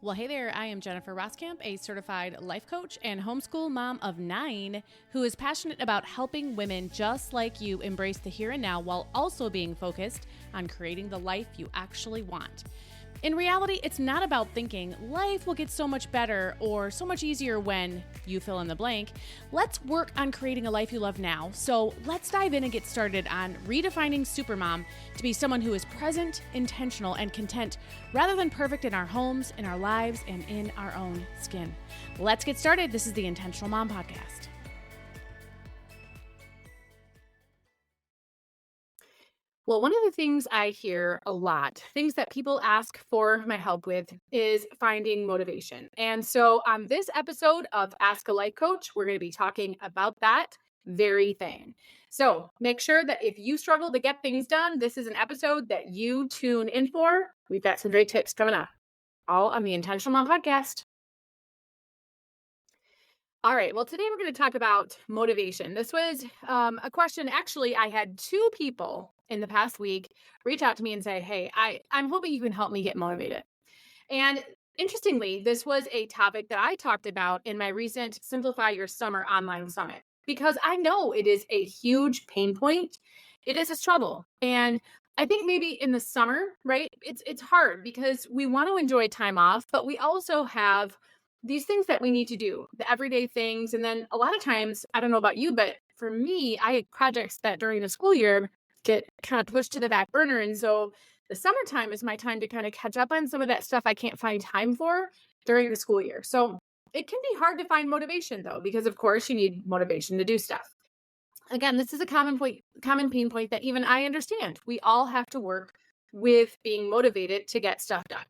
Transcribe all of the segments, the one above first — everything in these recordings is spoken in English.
Well, hey there, I am Jennifer Roskamp, a certified life coach and homeschool mom of 9 who is passionate about helping women just like you embrace the here and now while also being focused on creating the life you actually want. In reality, it's not about thinking life will get so much better or so much easier when you fill in the blank. Let's work on creating a life you love now. So let's dive in and get started on redefining Supermom to be someone who is present, intentional, and content rather than perfect in our homes, in our lives, and in our own skin. Let's get started. This is the Intentional Mom Podcast. Well, one of the things I hear a lot, things that people ask for my help with, is finding motivation. And so on this episode of Ask a Life Coach, we're going to be talking about that very thing. So make sure that if you struggle to get things done, this is an episode that you tune in for. We've got some great tips coming up, all on the Intentional Mom Podcast. All right. Well, today we're going to talk about motivation. This was a question. Actually, I had 2 people in the past week reach out to me and say, hey, I'm hoping you can help me get motivated. And interestingly, this was a topic that I talked about in my recent Simplify Your Summer online summit, because I know it is a huge pain point. It is a struggle. And I think maybe in the summer, right, it's hard because we want to enjoy time off, but we also have these things that we need to do, the everyday things. And then a lot of times, I don't know about you, but for me, I had projects that during the school year get kind of pushed to the back burner. And so the summertime is my time to kind of catch up on some of that stuff I can't find time for during the school year. So it can be hard to find motivation though, because of course you need motivation to do stuff. Again, this is a common pain point that even I understand. We all have to work with being motivated to get stuff done.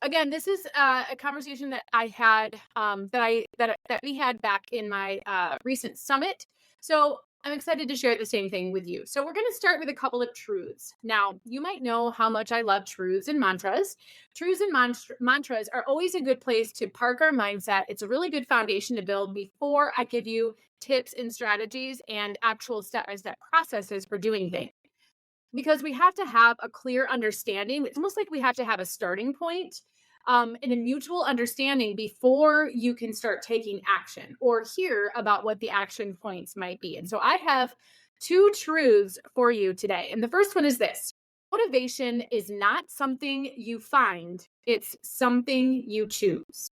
Again, this is a conversation that I had that we had back in my recent summit. So I'm excited to share the same thing with you. So we're going to start with a couple of truths. Now, you might know how much I love truths and mantras. Truths and mantras are always a good place to park our mindset. It's a really good foundation to build before I give you tips and strategies and actual step-by-step processes for doing things. Because we have to have a clear understanding. It's almost like we have to have a starting point and a mutual understanding before you can start taking action or hear about what the action points might be. And so I have 2 truths for you today. And the first one is this: motivation is not something you find, it's something you choose.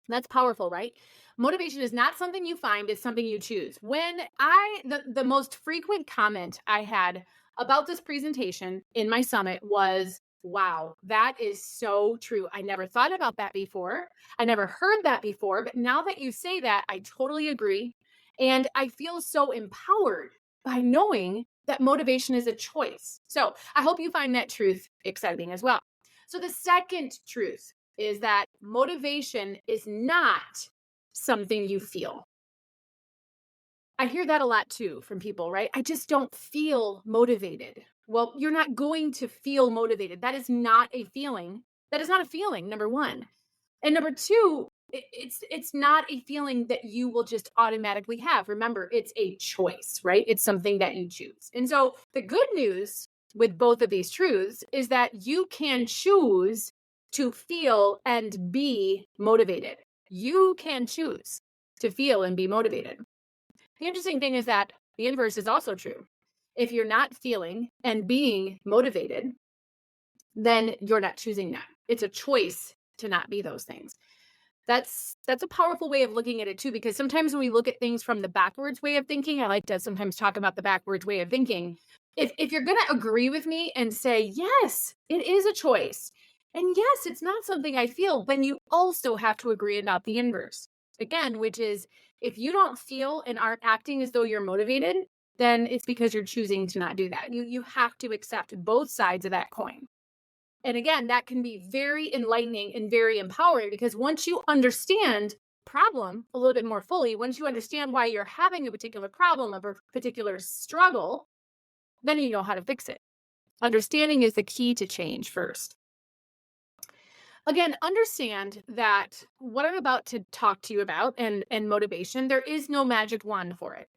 That's powerful, right? Motivation is not something you find, it's something you choose. The most frequent comment I had about this presentation in my summit was, wow, that is so true. I never thought about that before. I never heard that before. But now that you say that, I totally agree. And I feel so empowered by knowing that motivation is a choice. So I hope you find that truth exciting as well. So the second truth is that motivation is not something you feel. I hear that a lot too from people, right? I just don't feel motivated. Well, you're not going to feel motivated. That is not a feeling. That is not a feeling, number one. And number two, it's not a feeling that you will just automatically have. Remember, it's a choice, right? It's something that you choose. And so the good news with both of these truths is that you can choose to feel and be motivated. You can choose to feel and be motivated. The interesting thing is that the inverse is also true. If you're not feeling and being motivated, then you're not choosing that. It's a choice to not be those things. That's a powerful way of looking at it too, because sometimes when we look at things from the backwards way of thinking, I like to sometimes talk about the backwards way of thinking. If you're going to agree with me and say, yes, it is a choice, and yes, it's not something I feel, then you also have to agree about the inverse. Again, which is, if you don't feel and aren't acting as though you're motivated, then it's because you're choosing to not do that. You have to accept both sides of that coin. And again, that can be very enlightening and very empowering, because once you understand problem a little bit more fully, once you understand why you're having a particular problem, a particular struggle, then you know how to fix it. Understanding is the key to change first. Again, understand that what I'm about to talk to you about and motivation, there is no magic wand for it.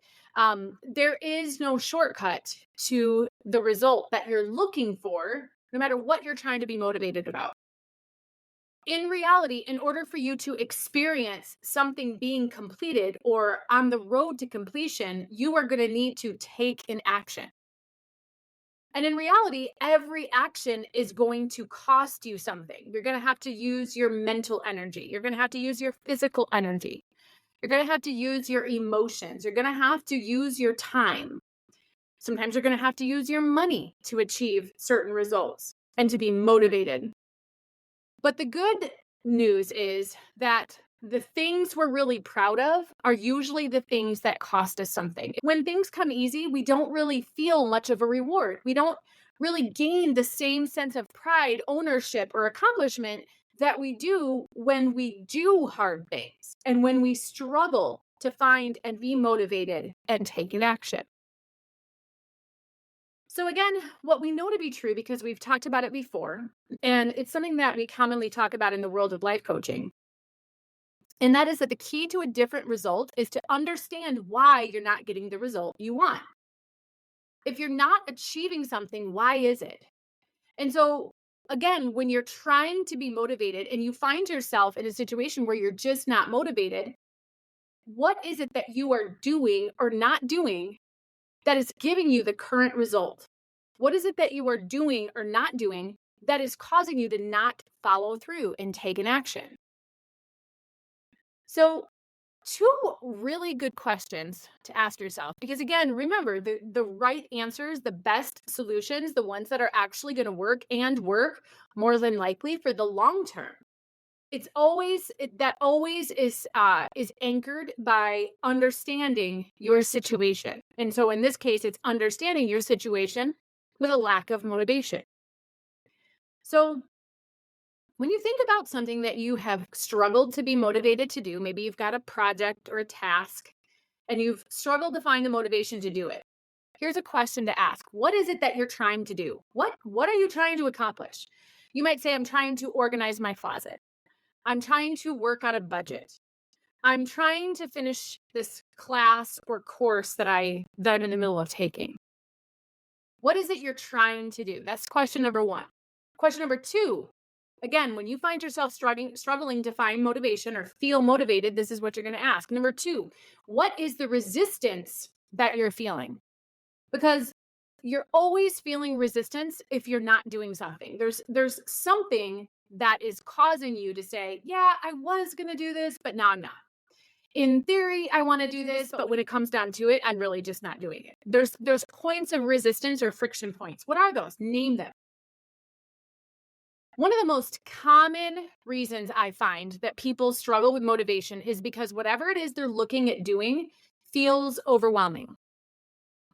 There is no shortcut to the result that you're looking for, no matter what you're trying to be motivated about. In reality, in order for you to experience something being completed or on the road to completion, you are going to need to take an action. And in reality, every action is going to cost you something. You're going to have to use your mental energy. You're going to have to use your physical energy. You're going to have to use your emotions. You're going to have to use your time. Sometimes you're going to have to use your money to achieve certain results and to be motivated. But the good news is that the things we're really proud of are usually the things that cost us something. When things come easy, we don't really feel much of a reward. We don't really gain the same sense of pride, ownership, or accomplishment that we do when we do hard things and when we struggle to find and be motivated and take an action. So, again, what we know to be true because we've talked about it before, and it's something that we commonly talk about in the world of life coaching, and that is that the key to a different result is to understand why you're not getting the result you want. If you're not achieving something, why is it? And so, again, when you're trying to be motivated and you find yourself in a situation where you're just not motivated, what is it that you are doing or not doing that is giving you the current result? What is it that you are doing or not doing that is causing you to not follow through and take an action? So, two really good questions to ask yourself. Because again, remember the right answers, the best solutions, the ones that are actually going to work and work more than likely for the long term. That always is anchored by understanding your situation. And so in this case, it's understanding your situation with a lack of motivation. So when you think about something that you have struggled to be motivated to do, maybe you've got a project or a task and you've struggled to find the motivation to do it. Here's a question to ask. What is it that you're trying to do? What are you trying to accomplish? You might say, I'm trying to organize my closet. I'm trying to work on a budget. I'm trying to finish this class or course that I'm in the middle of taking. What is it you're trying to do? That's question number one. Question number two, again, when you find yourself struggling to find motivation or feel motivated, this is what you're going to ask. Number two, what is the resistance that you're feeling? Because you're always feeling resistance if you're not doing something. There's something that is causing you to say, yeah, I was going to do this, but now I'm not. In theory, I want to do this, but when it comes down to it, I'm really just not doing it. There's points of resistance or friction points. What are those? Name them. One of the most common reasons I find that people struggle with motivation is because whatever it is they're looking at doing feels overwhelming.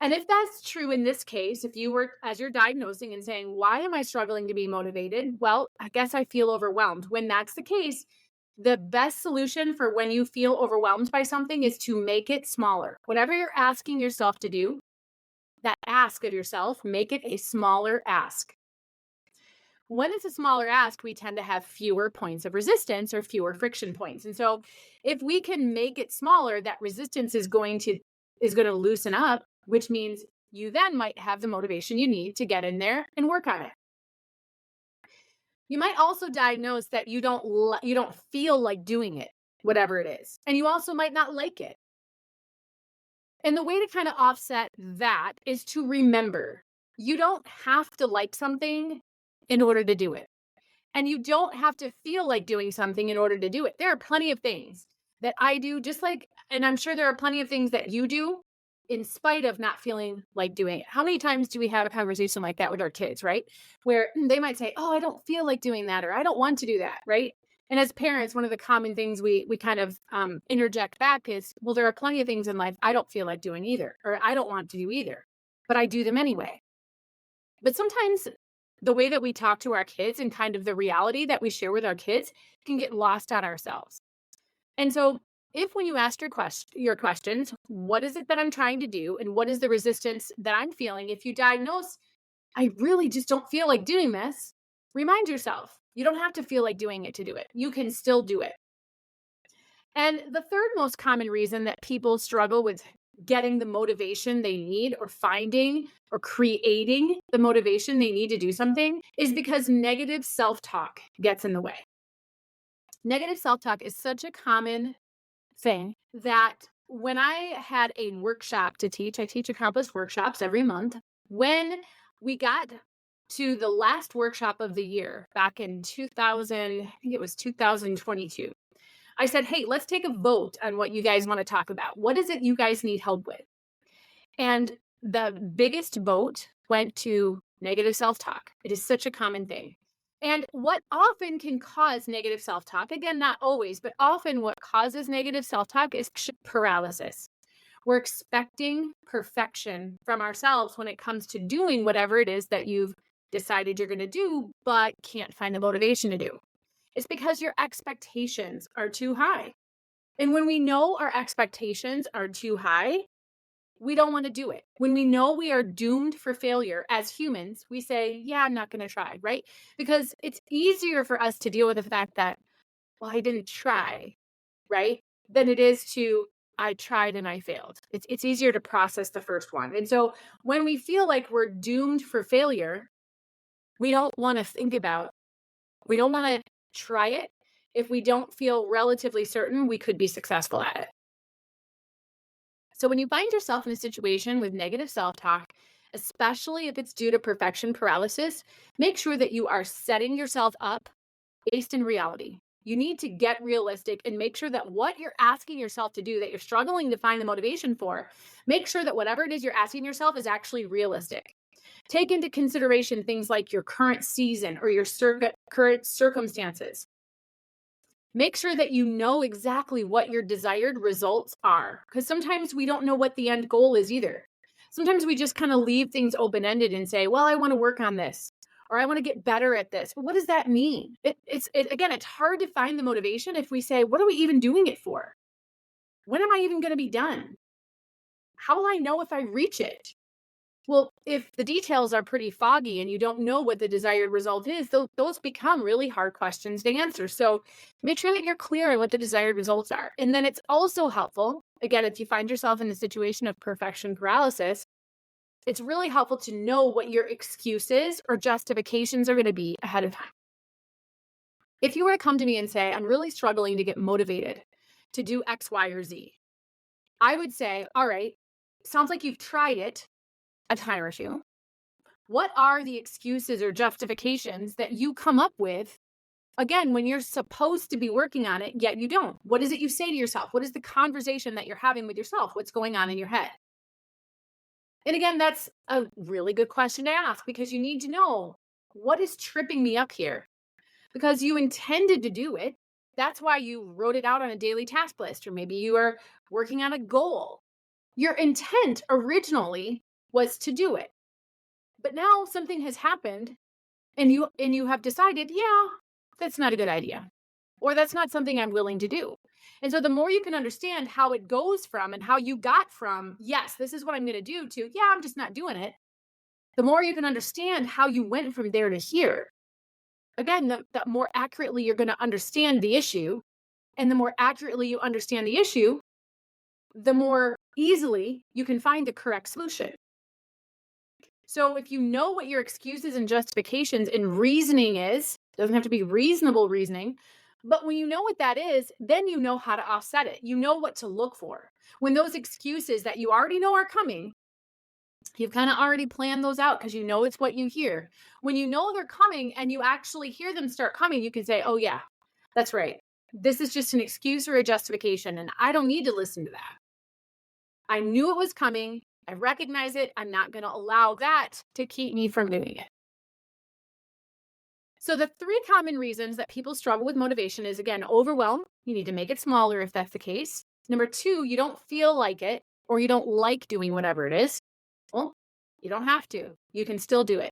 And if that's true in this case, if you were, as you're diagnosing and saying, why am I struggling to be motivated? Well, I guess I feel overwhelmed. When that's the case, the best solution for when you feel overwhelmed by something is to make it smaller. Whatever you're asking yourself to do, that ask of yourself, make it a smaller ask. When it's a smaller ask, we tend to have fewer points of resistance or fewer friction points. And so if we can make it smaller, that resistance is going to loosen up, which means you then might have the motivation you need to get in there and work on it. You might also diagnose that you don't feel like doing it, whatever it is. And you also might not like it. And the way to kind of offset that is to remember, you don't have to like something in order to do it. And you don't have to feel like doing something in order to do it. There are plenty of things that I do and I'm sure there are plenty of things that you do in spite of not feeling like doing it. How many times do we have a conversation like that with our kids, right? Where they might say, oh, I don't feel like doing that, or I don't want to do that, right? And as parents, one of the common things we kind of interject back is, well, there are plenty of things in life I don't feel like doing either, or I don't want to do either, but I do them anyway. But sometimes the way that we talk to our kids and kind of the reality that we share with our kids can get lost on ourselves. And so if when you ask your questions, what is it that I'm trying to do and what is the resistance that I'm feeling? If you diagnose, I really just don't feel like doing this, remind yourself, you don't have to feel like doing it to do it. You can still do it. And the third most common reason that people struggle with getting the motivation they need or finding or creating the motivation they need to do something is because negative self-talk gets in the way. Negative self-talk is such a common thing that when I had a workshop to teach, I teach Accomplice workshops every month. When we got to the last workshop of the year back in 2000, I think it was 2022, I said, hey, let's take a vote on what you guys want to talk about. What is it you guys need help with? And the biggest vote went to negative self talk. It is such a common thing. And what often can cause negative self talk, again, not always, but often what causes negative self talk is paralysis. We're expecting perfection from ourselves when it comes to doing whatever it is that you've decided you're going to do, but can't find the motivation to do. It's because your expectations are too high. And when we know our expectations are too high, we don't want to do it. When we know we are doomed for failure as humans, we say, yeah, I'm not going to try, right? Because it's easier for us to deal with the fact that, well, I didn't try, right? Than it is to, I tried and I failed. It's easier to process the first one. And so when we feel like we're doomed for failure, we don't want to think about, we don't want to try it if we don't feel relatively certain we could be successful at it. So when you find yourself in a situation with negative self-talk, especially if it's due to perfection paralysis, make sure that you are setting yourself up based in reality. You need to get realistic and make sure that what you're asking yourself to do, that you're struggling to find the motivation for, make sure that whatever it is you're asking yourself is actually realistic. Take into consideration things like your current season or your current circumstances. Make sure that you know exactly what your desired results are, because sometimes we don't know what the end goal is either. Sometimes we just kind of leave things open-ended and say, well, I want to work on this, or I want to get better at this. But what does that mean? Again, it's hard to find the motivation if we say, what are we even doing it for? When am I even going to be done? How will I know if I reach it? Well, if the details are pretty foggy and you don't know what the desired result is, those become really hard questions to answer. So make sure that you're clear on what the desired results are. And then it's also helpful, again, if you find yourself in a situation of perfection paralysis, it's really helpful to know what your excuses or justifications are going to be ahead of time. If you were to come to me and say, I'm really struggling to get motivated to do X, Y, or Z, I would say, all right, sounds like you've tried it a time or two. What are the excuses or justifications that you come up with, again, when you're supposed to be working on it, yet you don't? What is it you say to yourself? What is the conversation that you're having with yourself? What's going on in your head? And again, that's a really good question to ask, because you need to know, what is tripping me up here? Because you intended to do it. That's why you wrote it out on a daily task list, or maybe you are working on a goal. Your intent originally was to do it. But now something has happened and you have decided, yeah, that's not a good idea. Or that's not something I'm willing to do. And so the more you can understand how it goes from and how you got from, yes, this is what I'm going to do, to, yeah, I'm just not doing it, the more you can understand how you went from there to here. Again, the more accurately you're going to understand the issue. And the more accurately you understand the issue, the more easily you can find the correct solution. So if you know what your excuses and justifications and reasoning is, doesn't have to be reasonable reasoning, but when you know what that is, then you know how to offset it. You know what to look for. When those excuses that you already know are coming, you've kind of already planned those out because you know it's what you hear. When you know they're coming and you actually hear them start coming, you can say, oh yeah, that's right. This is just an excuse or a justification, and I don't need to listen to that. I knew it was coming. I recognize it. I'm not going to allow that to keep me from doing it. So the three common reasons that people struggle with motivation is, again, overwhelm. You need to make it smaller if that's the case. Number two, you don't feel like it, or you don't like doing whatever it is. Well, you don't have to. You can still do it.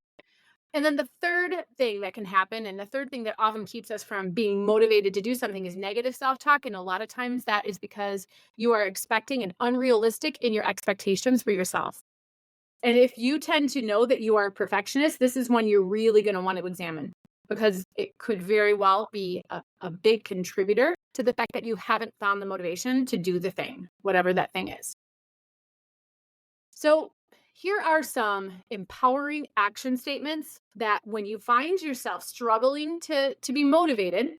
And then the third thing that can happen, and the third thing that often keeps us from being motivated to do something, is negative self-talk. And a lot of times that is because you are expecting and unrealistic in your expectations for yourself. And if you tend to know that you are a perfectionist, this is one you're really going to want to examine, because it could very well be a big contributor to the fact that you haven't found the motivation to do the thing, whatever that thing is. So here are some empowering action statements that when you find yourself struggling to be motivated,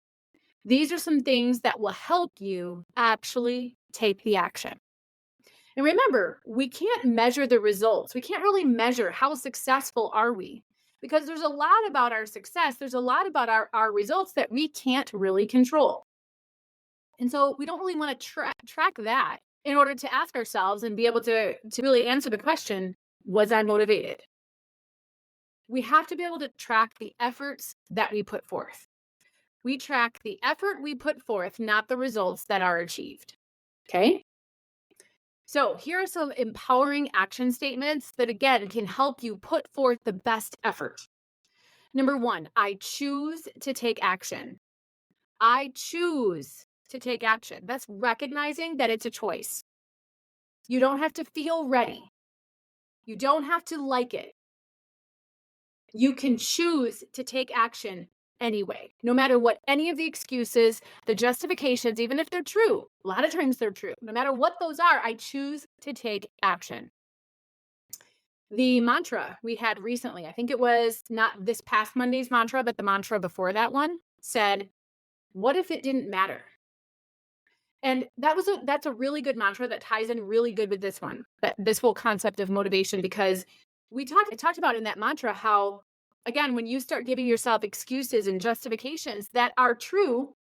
These are some things that will help you actually take the action. And remember, we can't measure the results. We can't really measure how successful are we, because there's a lot about our success. There's a lot about our results that we can't really control. And so we don't really want to track that in order to ask ourselves and be able to really answer the question, was I motivated? We have to be able to track the efforts that we put forth. We track the effort we put forth, not the results that are achieved. Okay? So here are some empowering action statements that, again, can help you put forth the best effort. Number 1, I choose to take action. I choose to take action. That's recognizing that it's a choice. You don't have to feel ready. You don't have to like it. You can choose to take action anyway, no matter what any of the excuses, the justifications, even if they're true. A lot of times they're true. No matter what those are, I choose to take action. The mantra we had recently, I think it was not this past Monday's mantra, but the mantra before that one said, what if it didn't matter? And that's a really good mantra that ties in really good with this one, this whole concept of motivation, because I talked about in that mantra how, again, when you start giving yourself excuses and justifications that are true,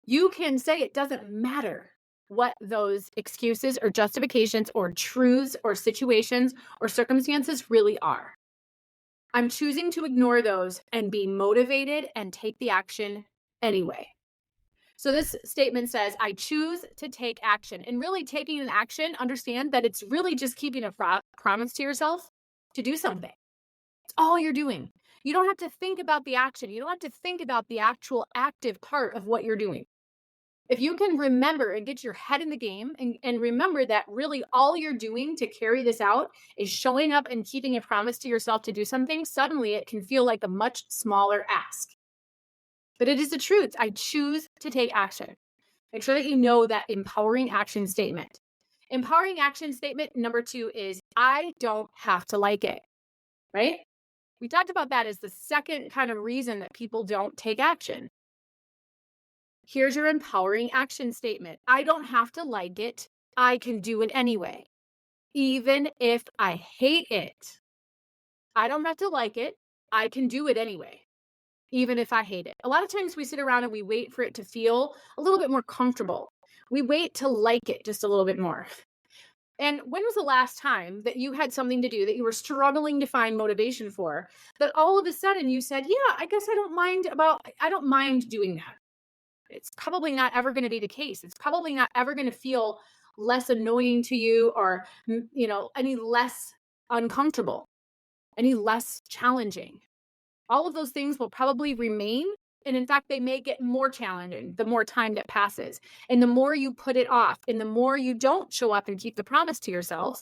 you can say it doesn't matter what those excuses or justifications or truths or situations or circumstances really are. I'm choosing to ignore those and be motivated and take the action anyway. So this statement says, I choose to take action. And really taking an action, understand that it's really just keeping a promise to yourself to do something. It's all you're doing. You don't have to think about the action. You don't have to think about the actual active part of what you're doing. If you can remember and get your head in the game and remember that really all you're doing to carry this out is showing up and keeping a promise to yourself to do something, suddenly it can feel like a much smaller ask. But it is the truth. I choose to take action. Make sure that you know that empowering action statement. Empowering action statement number 2 is I don't have to like it, right? We talked about that as the second kind of reason that people don't take action. Here's your empowering action statement. I don't have to like it. I can do it anyway, even if I hate it. I don't have to like it. I can do it anyway, even if I hate it. A lot of times we sit around and we wait for it to feel a little bit more comfortable. We wait to like it just a little bit more. And when was the last time that you had something to do that you were struggling to find motivation for, that all of a sudden you said, yeah, I guess I don't mind doing that. It's probably not ever going to be the case. It's probably not ever going to feel less annoying to you or, any less uncomfortable, any less challenging. All of those things will probably remain. And in fact, they may get more challenging the more time that passes. And the more you put it off and the more you don't show up and keep the promise to yourself,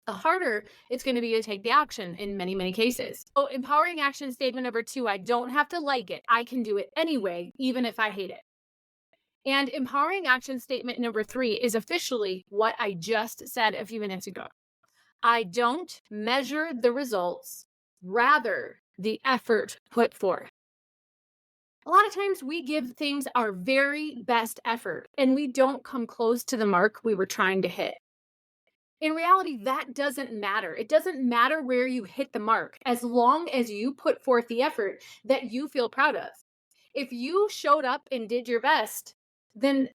the harder it's going to be to take the action in many, many cases. So empowering action statement number 2, I don't have to like it. I can do it anyway, even if I hate it. And empowering action statement number 3 is officially what I just said a few minutes ago. I don't measure the results, rather the effort put forth. A lot of times we give things our very best effort and we don't come close to the mark we were trying to hit. In reality, that doesn't matter. It doesn't matter where you hit the mark, as long as you put forth the effort that you feel proud of. If you showed up and did your best, then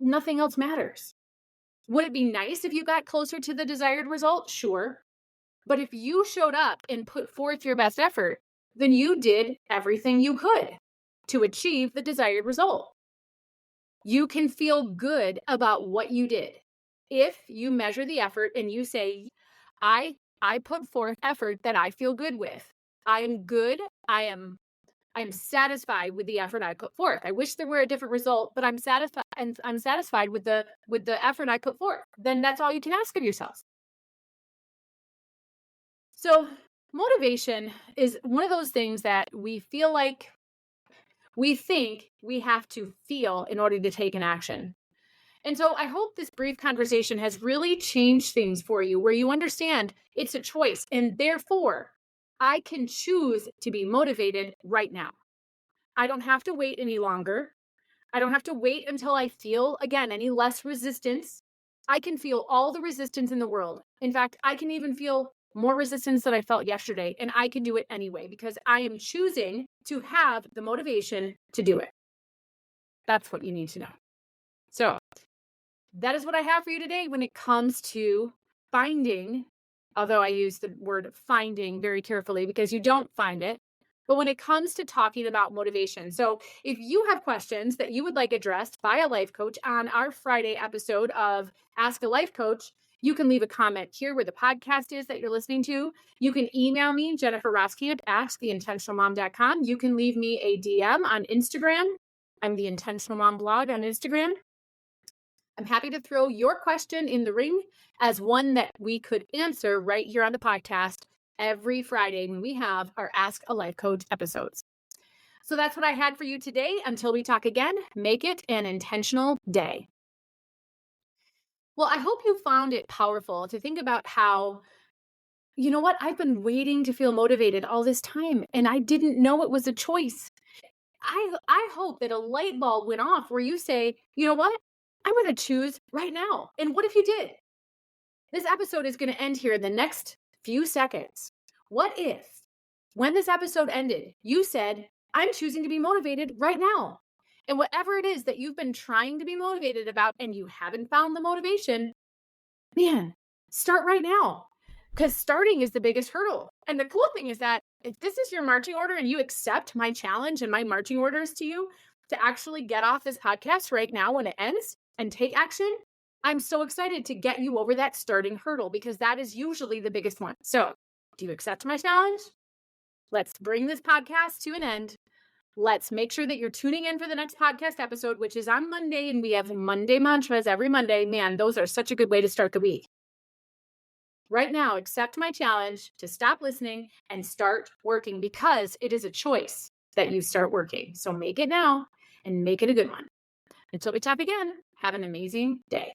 nothing else matters. Would it be nice if you got closer to the desired result? Sure. But if you showed up and put forth your best effort, then you did everything you could to achieve the desired result. You can feel good about what you did. If you measure the effort and you say, I put forth effort that I feel good with. I am good. I am satisfied with the effort I put forth. I wish there were a different result, but I'm satisfied, and I'm satisfied with the effort I put forth. Then that's all you can ask of yourself. So motivation is one of those things that we think we have to feel in order to take an action. And so I hope this brief conversation has really changed things for you, where you understand it's a choice, and therefore I can choose to be motivated right now. I don't have to wait any longer. I don't have to wait until I feel, again, any less resistance. I can feel all the resistance in the world. In fact, I can even feel more resistance than I felt yesterday, and I can do it anyway because I am choosing to have the motivation to do it. That's what you need to know. So, that is what I have for you today when it comes to finding, although I use the word finding very carefully because you don't find it, but when it comes to talking about motivation. So if you have questions that you would like addressed by a life coach on our Friday episode of Ask a Life Coach, you can leave a comment here where the podcast is that you're listening to. You can email me, Jennifer Roski at asktheintentionalmom.com. You can leave me a DM on Instagram. I'm the Intentional Mom blog on Instagram. I'm happy to throw your question in the ring as one that we could answer right here on the podcast every Friday when we have our Ask a Life Coach episodes. So that's what I had for you today. Until we talk again, make it an intentional day. Well, I hope you found it powerful to think about how, you know what, I've been waiting to feel motivated all this time and I didn't know it was a choice. I hope that a light bulb went off where you say, you know what? I'm going to choose right now. And what if you did? This episode is going to end here in the next few seconds. What if, when this episode ended, you said, I'm choosing to be motivated right now? And whatever it is that you've been trying to be motivated about and you haven't found the motivation, man, start right now. Because starting is the biggest hurdle. And the cool thing is that if this is your marching order and you accept my challenge and my marching orders to you to actually get off this podcast right now when it ends and take action, I'm so excited to get you over that starting hurdle because that is usually the biggest one. So, do you accept my challenge? Let's bring this podcast to an end. Let's make sure that you're tuning in for the next podcast episode, which is on Monday, and we have Monday mantras every Monday. Man, those are such a good way to start the week. Right now, accept my challenge to stop listening and start working because it is a choice that you start working. So make it now and make it a good one. Until we talk again, have an amazing day.